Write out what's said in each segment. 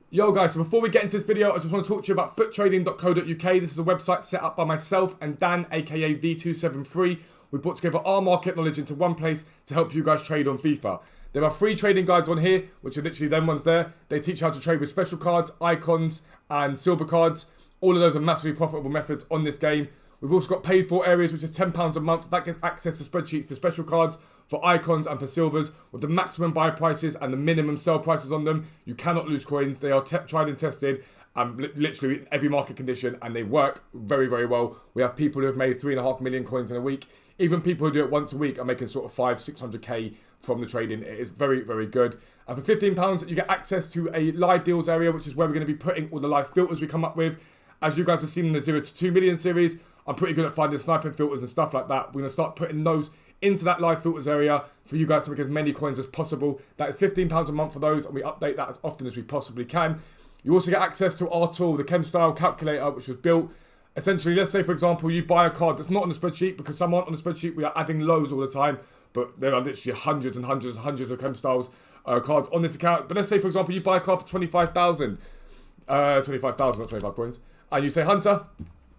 Yo guys, so before we get into this video, I just want to talk to you about foottrading.co.uk. This is a website set up by myself and Dan, aka V273. We put together our market knowledge into one place to help you guys trade on FIFA. There are free trading guides on here, which are literally them ones there. They teach you how to trade with special cards, icons, and silver cards. All of those are massively profitable methods on this game. We've also got paid for areas, which is £10 a month. That gets access to spreadsheets for special cards, for icons and for silvers, with the maximum buy prices and the minimum sell prices on them. You cannot lose coins. They are tried and tested, literally in every market condition, and they work very, very well. We have people who have made 3.5 million coins in a week. Even people who do it once a week are making sort of 500-600k from the trading. It is very, very good. And for £15, you get access to a live deals area, which is where we're going to be putting all the live filters we come up with. As you guys have seen in the 0 to 2 million series, I'm pretty good at finding sniping filters and stuff like that. We're going to start putting those into that live filters area for you guys to make as many coins as possible. That is £15 a month for those, and we update that as often as we possibly can. You also get access to our tool, the Chem Style Calculator, which was built. Essentially, let's say, for example, you buy a card that's not on the spreadsheet, because some aren't on the spreadsheet. We are adding loads all the time, but there are literally hundreds and hundreds and hundreds of Chem Styles cards on this account. But let's say, for example, you buy a card for 25,000. 25,000, not 25 coins. And you say, Hunter,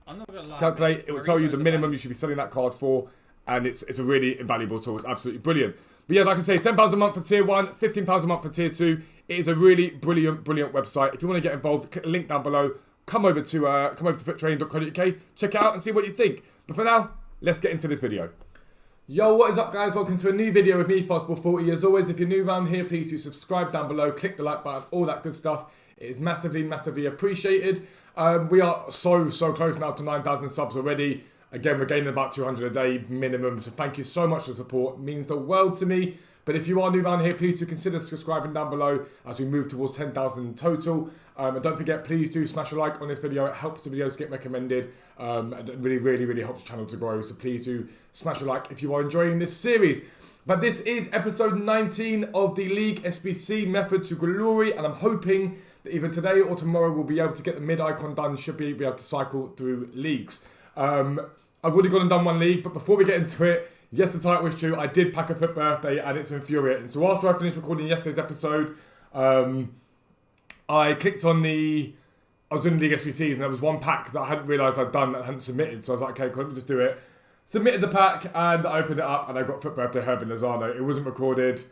I'm not gonna lie, calculate. It will tell you the minimum you should be selling that card for. And it's a really invaluable tool. It's absolutely brilliant. But yeah, like I say, £10 a month for tier 1, £15 a month for tier 2. It is a really brilliant website. If you want to get involved, click the link down below. Come over to foottrading.co.uk. Check it out and see what you think. But for now, let's get into this video. Yo, what is up, guys? Welcome to a new video with me, Fastball40. As always, if you're new around here, please do subscribe down below. Click the like button, all that good stuff. It is massively, massively appreciated. We are so close now to 9,000 subs already. Again, we're gaining about 200 a day minimum, so thank you so much for the support. It means the world to me. But if you are new around here, please do consider subscribing down below as we move towards 10,000 in total. And don't forget, please do smash a like on this video. It helps the videos get recommended, and it really helps the channel to grow. So please do smash a like if you are enjoying this series. But this is episode 19 of the League SBC Method to Glory, and I'm hoping that either today or tomorrow we'll be able to get the mid icon done. Should be able to cycle through leagues. I've already gone and done one league, but before we get into it, yes, the title is true. I did pack a FUT birthday, and it's infuriating. So after I finished recording yesterday's episode, I clicked on I was doing League SBCs, and there was one pack that I hadn't realised I'd done and hadn't submitted. So I was like, okay, cool, let me just do it. Submitted the pack, and I opened it up, and I got FUT birthday Hervin Lozano. It wasn't recorded.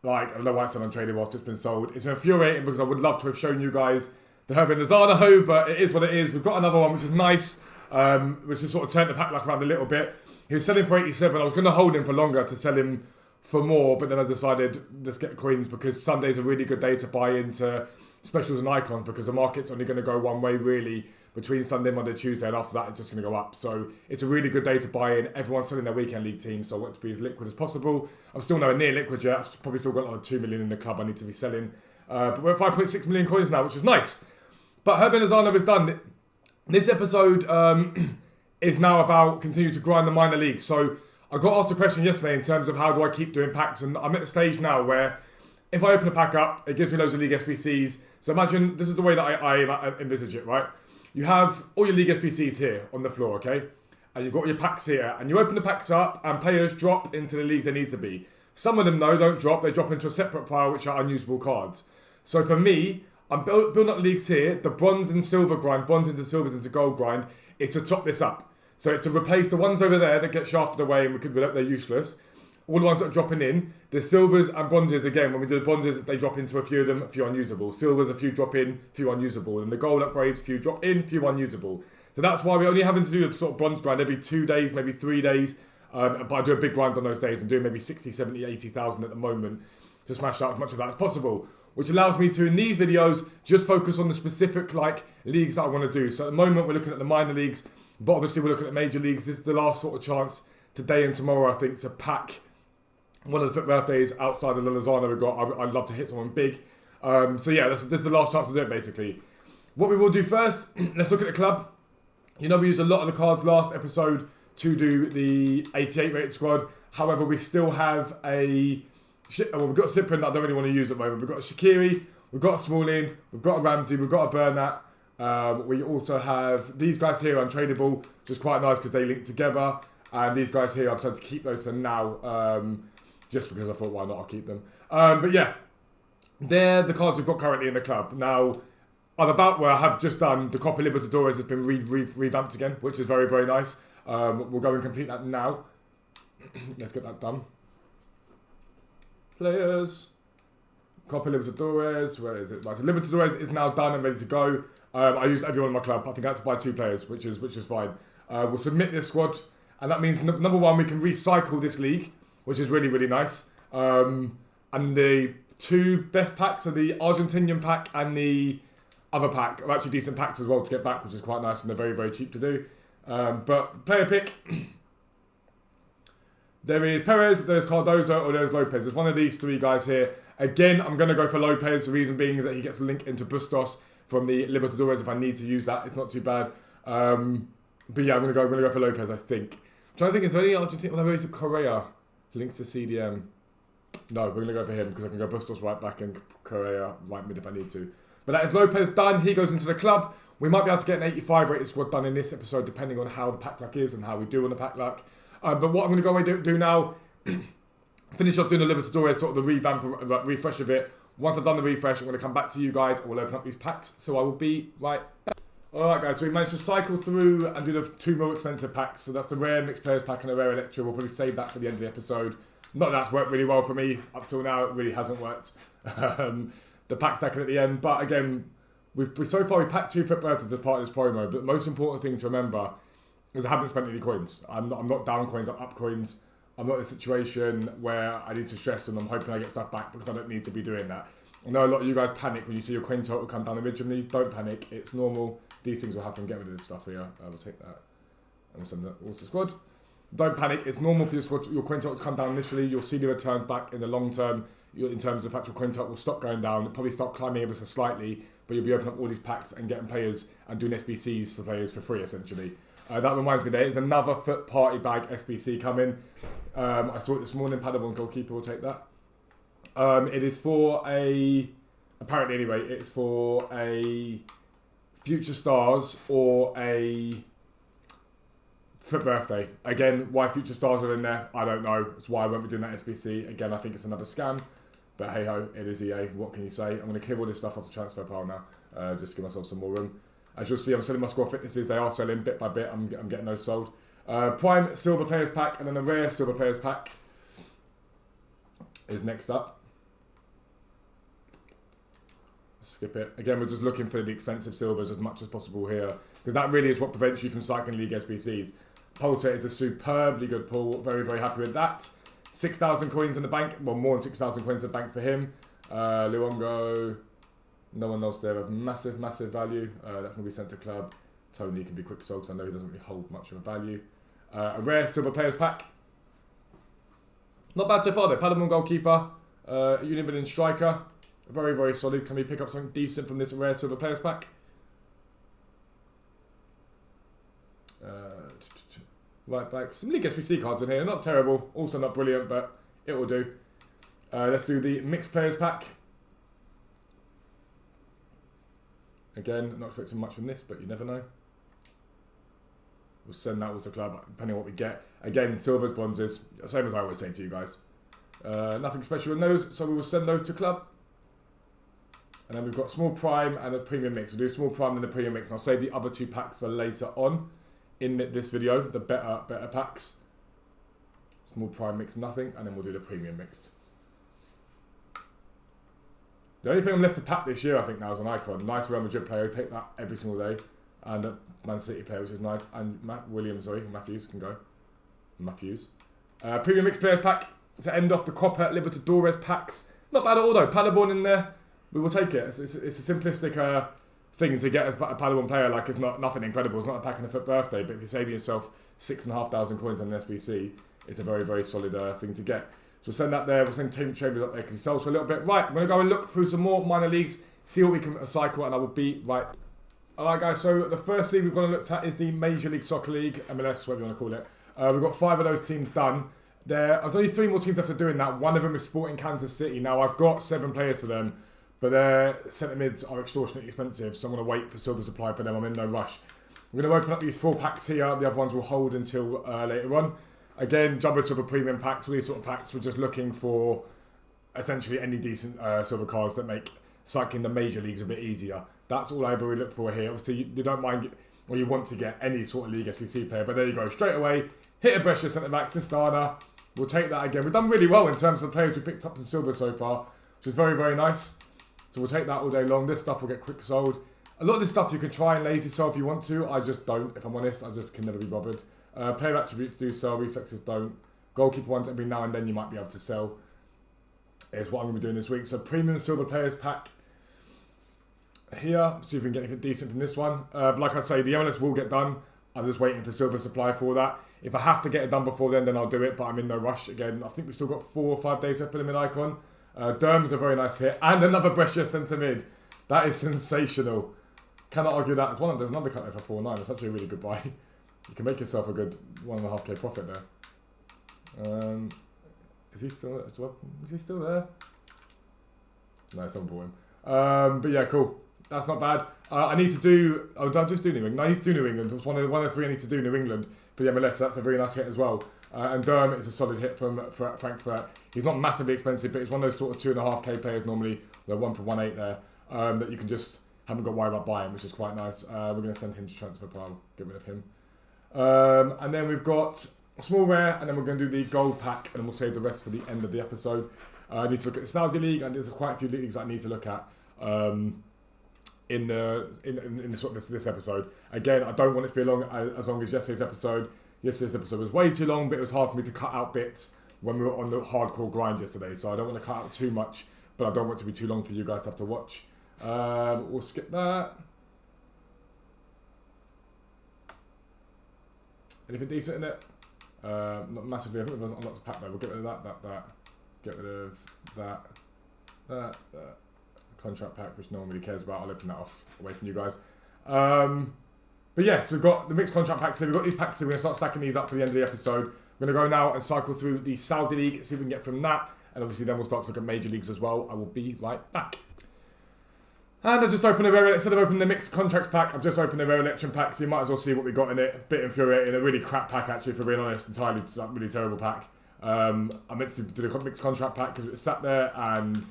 Like, I don't know why it's still untraded whilst it's been sold. It's infuriating because I would love to have shown you guys the Hervin Lozano, but it is what it is. We've got another one, which is nice. Which just sort of turned the pack luck around a little bit. He was selling for 87. I was going to hold him for longer to sell him for more, but then I decided let's get coins because Sunday's a really good day to buy into specials and icons because the market's only going to go one way really between Sunday, Monday, Tuesday, and after that it's just going to go up. So it's a really good day to buy in. Everyone's selling their weekend league team, so I want to be as liquid as possible. I'm still nowhere near liquid yet. I've probably still got like 2 million in the club I need to be selling. But we're at 5.6 million coins now, which is nice. But Hervin Lozano is done. This episode is now about continue to grind the minor leagues. So I got asked a question yesterday in terms of how do I keep doing packs, and I'm at the stage now where if I open a pack up, it gives me loads of League SBCs. So imagine, this is the way that I envisage it, right? You have all your League SBCs here on the floor, okay? And you've got your packs here, and you open the packs up, and players drop into the leagues they need to be. Some of them, though, don't drop. They drop into a separate pile, which are unusable cards. So for me, I'm building up leagues here. The bronze and silver grind, bronze into silvers into gold grind, is to top this up. So it's to replace the ones over there that get shafted away and they're useless. All the ones that are dropping in, the silvers and bronzes, again, when we do the bronzes, they drop into a few of them, a few unusable. Silvers, a few drop in, a few unusable. And the gold upgrades, a few drop in, a few unusable. So that's why we're only having to do a sort of bronze grind every 2 days, maybe 3 days. But I do a big grind on those days and do maybe 60, 70, 80,000 at the moment to smash out as much of that as possible. Which allows me to, in these videos, just focus on the specific leagues that I want to do. So at the moment, we're looking at the minor leagues, but obviously we're looking at major leagues. This is the last sort of chance today and tomorrow, I think, to pack one of the FUT birthdays outside of the Lozano we've got. I'd love to hit someone big. So yeah, this is the last chance to do it, basically. What we will do first, let's look at the club. You know, we used a lot of the cards last episode to do the 88 rated squad. However, we still have we've got a Cyprian that I don't really want to use at the moment. We've got a Shaqiri, we've got a Smalling, we've got a Ramsey, we've got a Bernat. We also have these guys here untradeable, which is quite nice because they link together. And these guys here, I've decided to keep those for now, just because I thought, why not, I'll keep them. But yeah, they're the cards we've got currently in the club. Now, I'm about where I have just done the Copa Libertadores has been revamped again, which is very, very nice. We'll go and complete that now. Let's get that done. Players. Copa Libertadores, where is it? Right, so Libertadores is now done and ready to go. I used everyone in my club. I think I had to buy 2 players, which is fine. We'll submit this squad, and that means number 1, we can recycle this league, which is really, really nice. And the 2 best packs are the Argentinian pack and the other pack are actually decent packs as well to get back, which is quite nice, and they're very, very cheap to do. But player pick, there is Perez, there's Cardozo, or there's Lopez. There's one of these 3 guys here. Again, I'm going to go for Lopez. The reason being is that he gets a link into Bustos from the Libertadores if I need to use that. It's not too bad. But yeah, I'm going to go for Lopez, I think. I'm trying to think, is there any Argentina? Well, there is Correa. Links to CDM. No, we're going to go for him because I can go Bustos right back and Correa right mid if I need to. But that is Lopez done. He goes into the club. We might be able to get an 85 rated squad done in this episode depending on how the pack luck is and how we do on the pack luck. But what I'm going to go away and do now, finish off doing the Libertadores, sort of the revamp, refresh of it. Once I've done the refresh, I'm going to come back to you guys and we'll open up these packs. So I will be right back. Alright guys, so we managed to cycle through and do the 2 more expensive packs. So that's the rare mixed players pack and the rare Electra. We'll probably save that for the end of the episode. Not that that's worked really well for me up till now. It really hasn't worked. The pack stacking at the end. But again, so far we packed 2 FIT birthdays as part of this promo. But the most important thing to remember is I haven't spent any coins. I'm not down coins, I'm up coins. I'm not in a situation where I need to stress and I'm hoping I get stuff back because I don't need to be doing that. I know a lot of you guys panic when you see your coin total come down originally. Don't panic. It's normal. These things will happen. Get rid of this stuff here. I will take that and send that also squad. Don't panic. It's normal for your coin total to come down initially. You'll see the returns back in the long term. In terms of the fact your coin total will stop going down. It'll probably start climbing ever so slightly, but you'll be opening up all these packs and getting players and doing SBC'S for players for free essentially. That reminds me, there is another FUT Party Bag SBC coming. I saw it this morning. Padawan goalkeeper will take that. It is for apparently anyway, it's for a Future Stars or a FUT birthday. Again, why Future Stars are in there, I don't know. It's why I won't be doing that SBC. Again, I think it's another scam. But hey ho, it is EA. What can you say? I'm going to clear all this stuff off the transfer pile now. Just to give myself some more room. As you'll see, I'm selling my squad fitnesses. They are selling bit by bit. I'm getting those sold. Prime Silver Players Pack and then a Rare Silver Players Pack is next up. Skip it. Again, we're just looking for the expensive silvers as much as possible here because that really is what prevents you from cycling League SBCs. Polter is a superbly good pull. Very, very happy with that. 6,000 coins in the bank. Well, more than 6,000 coins in the bank for him. Luongo. No one else there of massive, massive value. That can be sent to club. Tony can be quick sold because I know he doesn't really hold much of a value. A rare Silver Players Pack. Not bad so far though. Paderborn goalkeeper. Union striker. Very, very solid. Can we pick up something decent from this rare Silver Players Pack? Right back. Some League SBC cards in here. Not terrible. Also not brilliant, but it will do. Let's do the Mixed Players Pack. Again, not expecting much from this, but you never know. We'll send that to the club, depending on what we get. Again, silvers, bronzes, same as I always say to you guys. Nothing special in those, so we will send those to club. And then we've got small prime and a premium mix. We'll do small prime and a premium mix. And I'll save the other 2 packs for later on in this video, the better packs. Small prime mix, nothing, and then we'll do the premium mix. The only thing I'm left to pack this year, I think, now is an icon. Nice Real Madrid player, take that every single day. And a Man City player, which is nice. And Matthews can go. Matthews. Premium Mixed Players Pack to end off the Copa Libertadores packs. Not bad at all, though. Paderborn in there, we will take it. It's a simplistic thing to get as a Paderborn player. Like, it's nothing incredible. It's not a pack and a FUT birthday, but if you're saving yourself 6,500 coins on an SBC, it's a very, very solid thing to get. So we'll send that there. We'll send Team Chambers up there because he sells for a little bit. Right, I'm going to go and look through some more minor leagues, see what we can cycle, and I will be right. Alright guys, so the first league we're going to look at is the Major League Soccer League, MLS, whatever you want to call it. We've got 5 of those teams done. There's only 3 more teams after doing that. One of them is Sporting Kansas City. Now, I've got 7 players for them, but their centre mids are extortionately expensive, so I'm going to wait for silver supply for them. I'm in no rush. We're going to open up these 4 packs here. The other ones will hold until later on. Again, Jumbo Silver Premium packs, all these sort of packs. We're just looking for essentially any decent silver cards that make cycling the major leagues a bit easier. That's all I ever really look for here. Obviously, you don't mind, or you want to get any sort of League SBC player, but there you go, straight away, hit a Brescia centre-back, Sistana. We'll take that again. We've done really well in terms of the players we picked up in silver so far, which is very, very nice. So we'll take that all day long. This stuff will get quick sold. A lot of this stuff you can try and lazy sell if you want to. I just don't, if I'm honest. I just can never be bothered. Player attributes do sell, reflexes don't. Goalkeeper ones every now and then you might be able to sell. Is what I'm going to be doing this week. So premium silver players pack here. See if we can get anything decent from this one. But like I say, the MLS will get done. I'm just waiting for silver supply for that. If I have to get it done before then I'll do it. But I'm in no rush again. I think we've still got 4 or 5 days left for the mid-icon. Derm's a very nice hit. And another Brescia centre mid. That is sensational. Cannot argue that. There's an undercut there for 4.9. It's actually a really good buy. You can make yourself a good 1.5k profit there. Is he still there? No, someone bought him. But yeah, cool. That's not bad. I need to do... Oh, did I just do New England? No, I need to do New England. It was one of the 3 I need to do New England for the MLS. So that's a very nice hit as well. And Derm is a solid hit from Frankfurt. He's not massively expensive, but he's one of those sort of 2.5k players normally. They're 1 for 1.8 there. That you can just... haven't got to worry about buying, which is quite nice. We're going to send him to transfer pile. Get rid of him. And then we've got a small rare, and then we're going to do the gold pack, and then we'll save the rest for the end of the episode. I need to look at the Saudi League, and there's quite a few leagues I need to look at in this episode. Again, I don't want it to be as long as yesterday's episode. Yesterday's episode was way too long, but it was hard for me to cut out bits when we were on the hardcore grind yesterday. So I don't want to cut out too much, but I don't want it to be too long for you guys to have to watch. We'll skip that. Anything decent in it? Not massively. I think there's lots of pack there. We'll get rid of that. Get rid of that. Contract pack, which no one really cares about. I'll open that off away from you guys. But yeah, so we've got the mixed contract packs here. We've got these packs here. We're going to start stacking these up for the end of the episode. We're going to go now and cycle through the Saudi League, see if we can get from that. And obviously then we'll start to look at major leagues as well. I will be right back. And I've just opened instead of opening the mixed contracts pack, I've just opened a rare election pack, so you might as well see what we got in it. A bit infuriating, a really crap pack actually, for being honest, entirely really terrible pack. I meant to do the mixed contract pack because it was sat there, and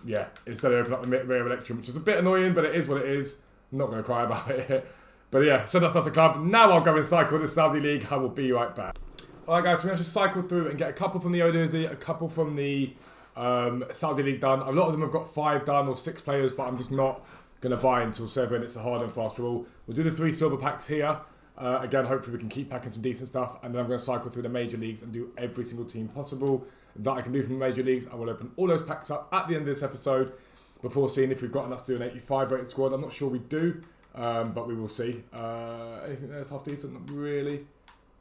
yeah, instead of opening up the rare election, which is a bit annoying, but it is what it is. I'm not going to cry about it. But yeah, so that's not a club. Now I'll go and cycle the Saudi League. I will be right back. Alright guys, so we're going to just cycle through and get a couple from the OTW'S, a couple from the Saudi League done. A lot of them have got 5 done or 6 players, but I'm just not going to buy until 7. It's a hard and fast rule. We'll do the 3 silver packs here. Again, hopefully we can keep packing some decent stuff, and then I'm going to cycle through the major leagues and do every single team possible that I can do from the major leagues. I will open all those packs up at the end of this episode before seeing if we've got enough to do an 85 rated squad. I'm not sure we do, but we will see. Anything that's half decent? Not really.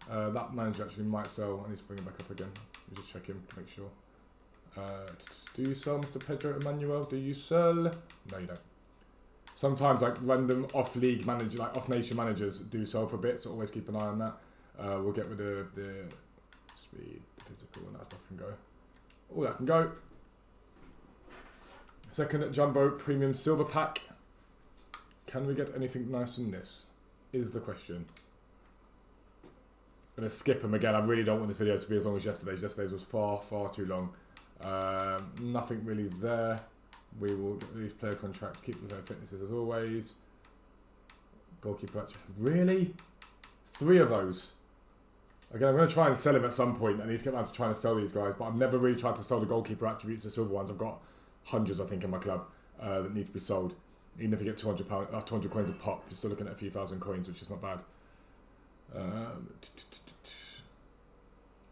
That manager actually might sell. I need to bring him back up again. Let me just check him to make sure. Do you sell, Mr. Pedro Emmanuel? Do you sell? No, you don't. Sometimes like random off-league manager, like off-nation managers do sell for a bit, so always keep an eye on that. We'll get rid of the speed, physical, and that stuff can go. All that can go. Second jumbo premium silver pack. Can we get anything nice from this? Is the question. I'm going to skip them again. I really don't want this video to be as long as yesterday's. Yesterday's was far, far too long. Nothing really there. We will get these player contracts, keep with their fitnesses as always. Goalkeeper attributes. Really? 3 of those. Again, I'm going to try and sell him at some point. I need to get around to trying to sell these guys, but I've never really tried to sell the goalkeeper attributes, the silver ones. I've got hundreds, I think, in my club that need to be sold. Even if you get £200 coins a pop, you're still looking at a few thousand coins, which is not bad.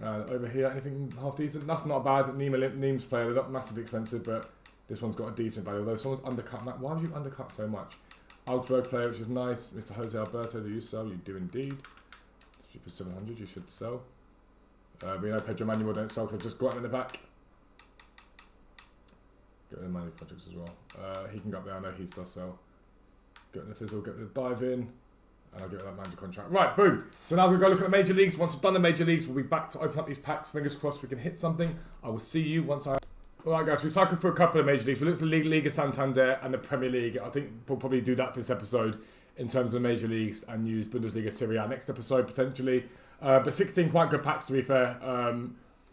Over here, anything half decent? That's not bad. Neem's player, they're not massively expensive, but this one's got a decent value. Although someone's undercut that. Why would you undercut so much? Augsburg player, which is nice. Mr. Jose Alberto, do you sell? You do indeed. For 700, you should sell. We know Pedro Manuel don't sell because I've just got him in the back. Get rid of manual projects as well. He can go up there. I know he does sell. Get rid of the fizzle. Get rid of the dive in. And I'll get rid of that manager contract. Right, boom. So now we're going to go look at the major leagues. Once we've done the major leagues, we'll be back to open up these packs. Fingers crossed we can hit something. I will see you once I... Alright guys, we cycled through a couple of major leagues. We looked at the Liga Santander and the Premier League. I think we'll probably do that for this episode in terms of the major leagues and use Bundesliga Serie A next episode potentially. But 16 quite good packs to be fair.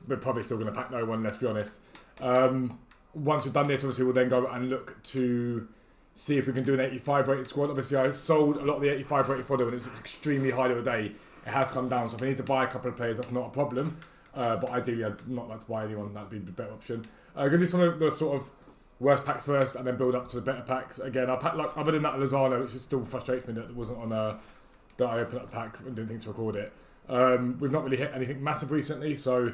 We're probably still going to pack no one, let's be honest. once we've done this, obviously we'll then go and look to see if we can do an 85 rated squad. Obviously I sold a lot of the 85 rated fodder when it was extremely high the other day. It has come down, so if I need to buy a couple of players, that's not a problem. But ideally I'd not like to buy anyone, that'd be the better option. I'm going to do some of the sort of worst packs first and then build up to the better packs. Again, I packed, like, other than that Lozano, which still frustrates me that it wasn't on that I opened up the pack and didn't think to record it. We've not really hit anything massive recently, so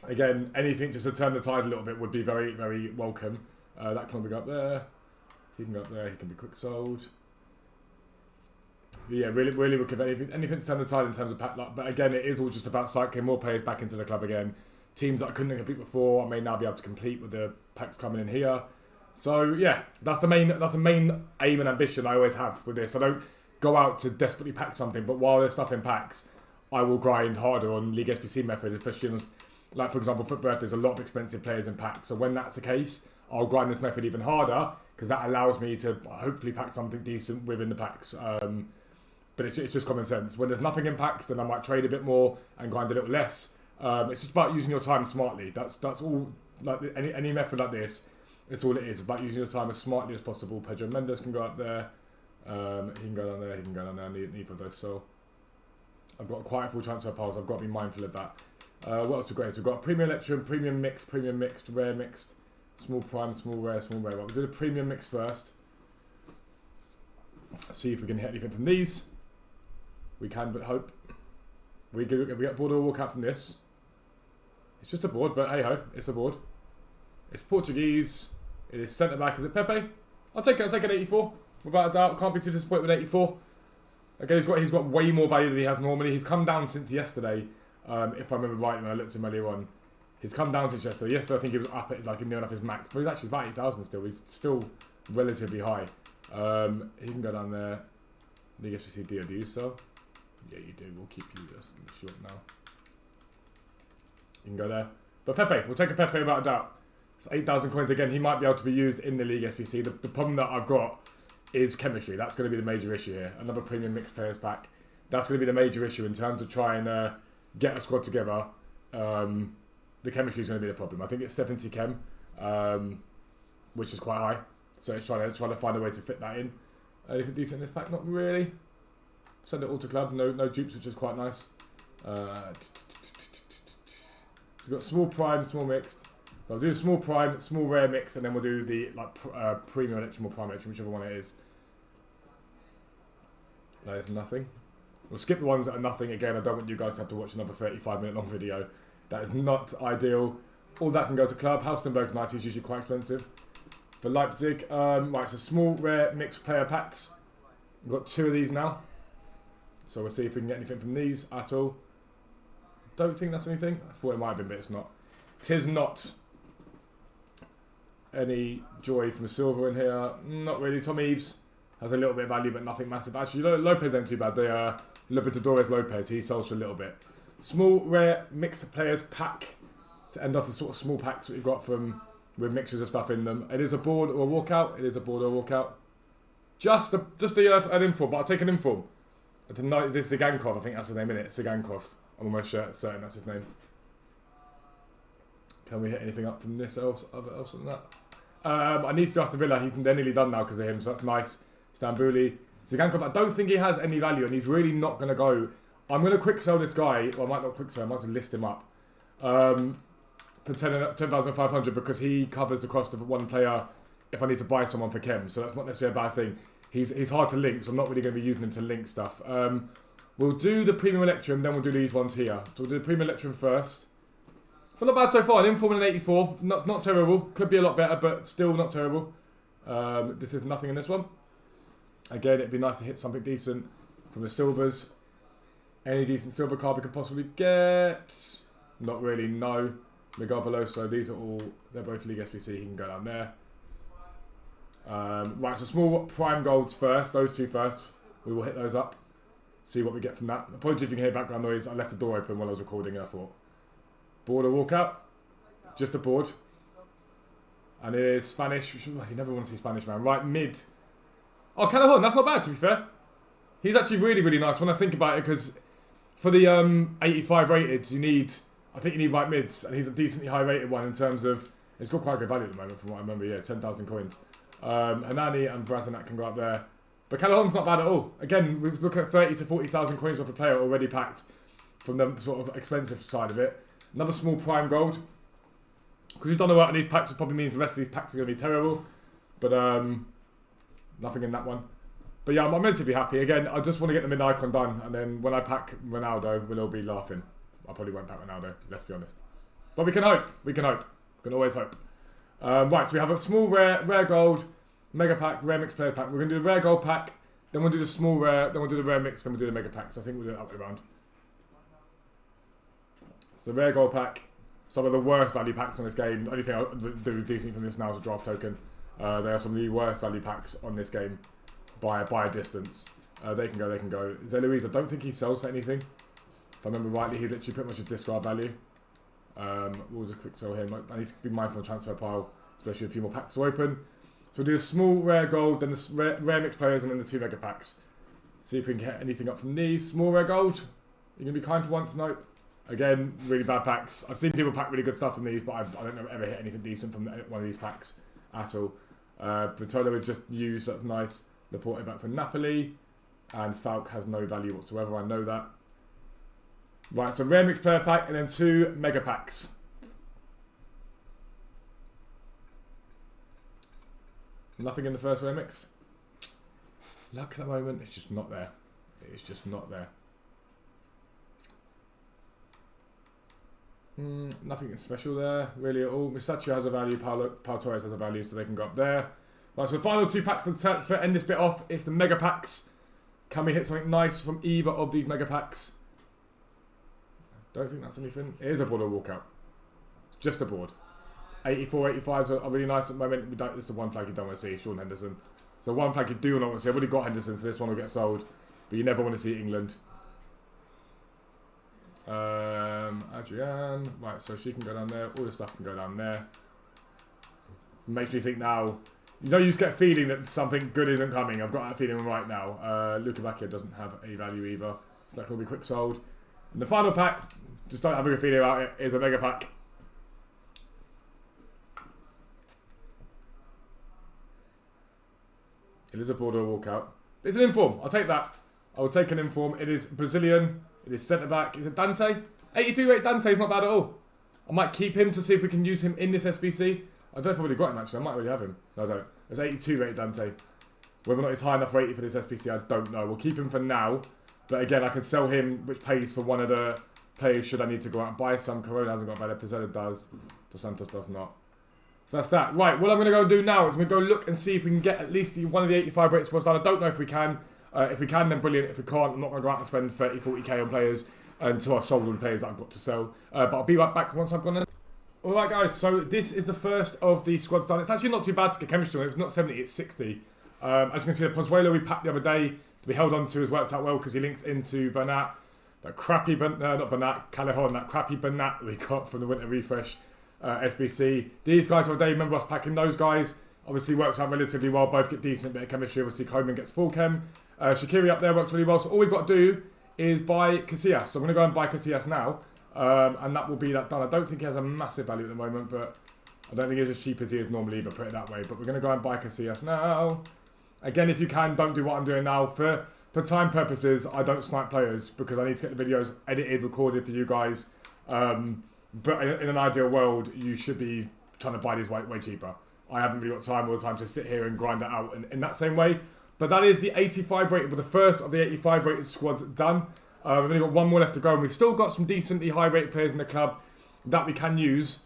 again, anything just to turn the tide a little bit would be very, very welcome. That can go up there. He can go up there. He can be quick sold. But yeah, really would give anything to turn the tide in terms of pack luck. But again, it is all just about cycling more players back into the club again. Teams that I couldn't compete before, I may now be able to compete with the packs coming in here. So yeah, that's the main aim and ambition I always have with this. I don't go out to desperately pack something, but while there's stuff in packs, I will grind harder on League SBC method, especially on, like, for example, FUT there's a lot of expensive players in packs. So when that's the case, I'll grind this method even harder because that allows me to hopefully pack something decent within the packs. But it's just common sense. When there's nothing in packs, then I might trade a bit more and grind a little less. It's just about using your time smartly. That's all. Like any method like this, it's all it is. It's about using your time as smartly as possible. Pedro Mendes can go up there. He can go down there. He can go down there. Neither of those. So I've got quite a full transfer piles. I've got to be mindful of that. What else we've got? So we've got premium electrum, premium mixed, rare mixed, small prime, small rare, small rare. Right, we'll do the premium mix first. See if we can hit anything from these. We can, but hope. We get board or walk out from this. It's just a board, but hey ho, it's a board. It's Portuguese. It is centre back. Is it Pepe? I'll take it. I'll take an 84 without a doubt. Can't be too disappointed with 84. Again, he's got way more value than he has normally. He's come down since yesterday. If I remember right, when I looked at him earlier on, he's come down since yesterday. Yesterday, I think he was up at like near enough his max, but he's actually about 8,000 still. He's still relatively high. He can go down there. League SBC do you so? Yeah, you do. We'll keep you just short now. You can go there. But Pepe, we'll take a Pepe without a doubt. It's 8,000 coins again. He might be able to be used in the League SBC. The problem that I've got is chemistry. That's going to be the major issue here. Another premium mixed players pack. That's going to be the major issue in terms of trying to get a squad together. The chemistry is going to be the problem. I think it's 70 chem, which is quite high. So it's trying to find a way to fit that in. Anything decent in this pack? Not really. Send it all to club. No dupes, which is quite nice. We've got small prime, small mixed. So I'll do small prime, small rare mix, and then we'll do the premium electrum or prime electrum, whichever one it is. That is nothing. We'll skip the ones that are nothing. Again, I don't want you guys to have to watch another 35-minute long video. That is not ideal. All that can go to club. Haustenberg's nice. He's usually quite expensive. For Leipzig, right, so small rare mixed player packs. We've got 2 of these now. So we'll see if we can get anything from these at all. Don't think that's anything. I thought it might have been, but it's not. 'Tis not. Any joy from silver in here? Not really. Tom Eves has a little bit of value, but nothing massive. Actually, Lopez ain't too bad. The Libertadores Lopez, he sells for a little bit. Small rare mixed players pack to end off the sort of small packs that we've got from with mixtures of stuff in them. It is a board or a walkout. It is a board or a walkout. Just an inform, but I'll take an inform. Tonight, is this Sigankov? I think that's his name, isn't it? Sigankov. I'm almost certain that's his name. Can we hit anything up from this else than that? I need to ask the Villa. They're nearly done now because of him, so that's nice. Stambouli. Sigankov, I don't think he has any value, and he's really not going to go. I'm going to quick sell this guy. Well, I might not quick sell. I might have to list him up. For 10,500 because he covers the cost of one player if I need to buy someone for chem. So that's not necessarily a bad thing. He's hard to link, so I'm not really going to be using him to link stuff. We'll do the premium electrum, then we'll do these ones here. So we'll do the premium electrum first. Well, not bad so far. An inform and an 84. Not terrible. Could be a lot better, but still not terrible. This is nothing in this one. Again, it'd be nice to hit something decent from the silvers. Any decent silver card we can possibly get? Not really, no. Miguel Veloso, these are all, they're both League SBC, he can go down there. Right, so small prime golds first, those 2 first. We will hit those up. See what we get from that. Apologies if you can hear background noise, I left the door open while I was recording and I thought. Board or walkout? Just a board. And it is Spanish. You never want to see Spanish, man. Right, mid. Oh, Callahon, that's not bad to be fair. He's actually really, really nice when I think about it because for the 85 rated, I think you need right mids, and he's a decently high rated one in terms of It's got quite good value at the moment from what I remember. Yeah, 10,000 coins. Hanani and Brazinak can go up there. But Callaghan's not bad at all. Again, we're looking at 30 to 40,000 coins off a player already packed from the sort of expensive side of it. Another small prime gold. Because we've done a lot on these packs, it probably means the rest of these packs are going to be terrible. But nothing in that one. But yeah, I'm relatively happy. Again, I just want to get the mid-icon done. And then when I pack Ronaldo, we'll all be laughing. I probably won't pack Ronaldo, let's be honest. But we can hope. We can hope. We can always hope. Right, so we have a small rare gold, mega pack, rare mix player pack. We're going to do the rare gold pack, then we'll do the small rare, then we'll do the rare mix, then we'll do the mega pack. So I think we'll do it that way around. So the rare gold pack, some of the worst value packs on this game. The only thing I'll do decent from this now is a draft token. They are some of the worst value packs on this game by a distance. They can go, they can go. Zelouise, I don't think he sells for anything. If I remember rightly, he literally pretty much a discard value. We'll just quick sell him. I need to be mindful of the transfer pile, especially a few more packs to open. So we'll do a small rare gold, then the rare mixed players, and then the 2 mega packs. See if we can get anything up from these. Small rare gold. You're going to be kind for once? No. Again, really bad packs. I've seen people pack really good stuff from these, but I don't know ever hit anything decent from one of these packs at all. Vitolo we just used, that's nice. Laporte back for Napoli. And Falk has no value whatsoever, I know that. Right, so rare mixed player pack and then 2 mega packs. Nothing in the first rare mix. Luck at the moment, it's just not there. It's just not there. Nothing special there, really at all. Misaccio has a value, Pau Torres has a value, so they can go up there. Right, so the final 2 packs to end this bit off is the mega packs. Can we hit something nice from either of these mega packs? Don't think that's anything. It is a board or walkout. Just a board. 84, 85s are really nice at the moment. This is the one flag you don't want to see, Sean Henderson. So one flag you do not want to see. I've already got Henderson, so this one will get sold. But you never want to see England. Adrian. Right, so she can go down there. All the stuff can go down there. Makes me think now. You know, you just get a feeling that something good isn't coming. I've got that feeling right now. Luka Bacchia doesn't have a value either. So that can be quick sold. And the final pack, just don't have a good feeling about it, is a mega pack. It is a border walkout. It's an inform. I'll take that. I will take an inform. It is Brazilian. It is centre back. Is it Dante? 82 rate Dante is not bad at all. I might keep him to see if we can use him in this SBC. I don't know if I've already got him actually. I might already have him. No, I don't. It's 82 rated Dante. Whether or not he's high enough rated for this SBC, I don't know. We'll keep him for now. But again, I could sell him, which pays for one of the players should I need to go out and buy some. Corona hasn't got value. Pizzetta does. Dos Santos does not. So that's that. Right, what I'm going to go and do now is I'm going to go look and see if we can get at least one of the 85 rated squads done. I don't know if we can. If we can, then brilliant. If we can't, I'm not going to go out and spend 30, 40k on players until I've sold all the players that I've got to sell. But I'll be right back once I've gone in. Alright guys, so this is the first of the squads done. It's actually not too bad to get chemistry on it. It's not 70, it's 60. As you can see, the Pozuelo we packed the other day to be held on to has worked out well because he links into Bernat. That crappy, not Bernat, Callaghan, that crappy Bernat that we got from the Winter Refresh SBC. These guys the other day, remember us packing those guys. Obviously works out relatively well, both get decent bit of chemistry. Obviously Coleman gets full chem. Shaqiri up there works really well. So all we've got to do is buy Casillas. So I'm going to go and buy Casillas now. And that will be that done. I don't think he has a massive value at the moment, but I don't think he's as cheap as he is normally, but put it that way. But we're going to go and buy Casillas now. Again, if you can, don't do what I'm doing now. For time purposes, I don't snipe players because I need to get the videos edited, recorded for you guys. But in an ideal world, you should be trying to buy these way cheaper. I haven't really got time all the time to sit here and grind it out in that same way. But that is the 85 rated, but the first of the 85 rated squads done. We've only got one more left to go, and we've still got some decently high-rated players in the club that we can use.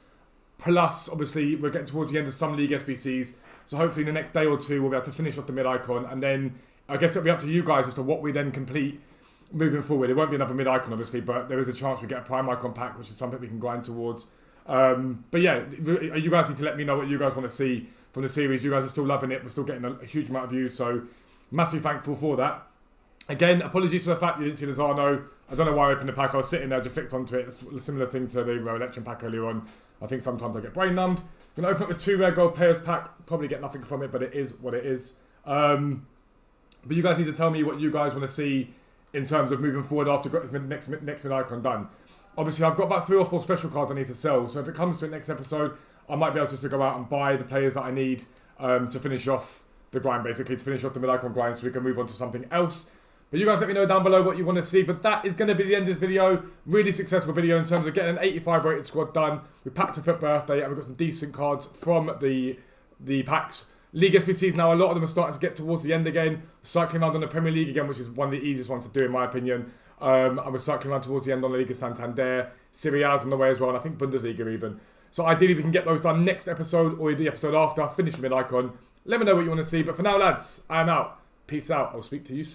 Plus, obviously, we're getting towards the end of some league SBCs, so hopefully in the next day or two we'll be able to finish off the mid-icon, and then I guess it'll be up to you guys as to what we then complete moving forward. It won't be another mid-icon, obviously, but there is a chance we get a prime icon pack, which is something we can grind towards. But yeah, you guys need to let me know what you guys want to see from the series. You guys are still loving it. We're still getting a huge amount of views, so massively thankful for that. Again, apologies for the fact you didn't see the Zano. I don't know why I opened the pack. I was sitting there, just flicked onto it. It's a similar thing to the election pack earlier on. I think sometimes I get brain numbed. I'm going to open up this 2 rare gold players pack. Probably get nothing from it, but it is what it is. But you guys need to tell me what you guys want to see in terms of moving forward after I've got this next mid-icon done. Obviously, I've got about 3 or 4 special cards I need to sell. So if it comes to the next episode, I might be able to go out and buy the players that I need to finish off the grind, basically, to finish off the mid-icon grind so we can move on to something else. But you guys let me know down below what you want to see. But that is going to be the end of this video. Really successful video in terms of getting an 85 rated squad done. We packed a FUT birthday and we got some decent cards from the packs. League SBCs now, a lot of them are starting to get towards the end again. Cycling around on the Premier League again, which is one of the easiest ones to do in my opinion. And we're cycling around towards the end on the Liga Santander. Serie A's on the way as well, and I think Bundesliga even. So ideally we can get those done next episode or the episode after. Finish the mid-icon. Let me know what you want to see. But for now, lads, I am out. Peace out. I'll speak to you soon.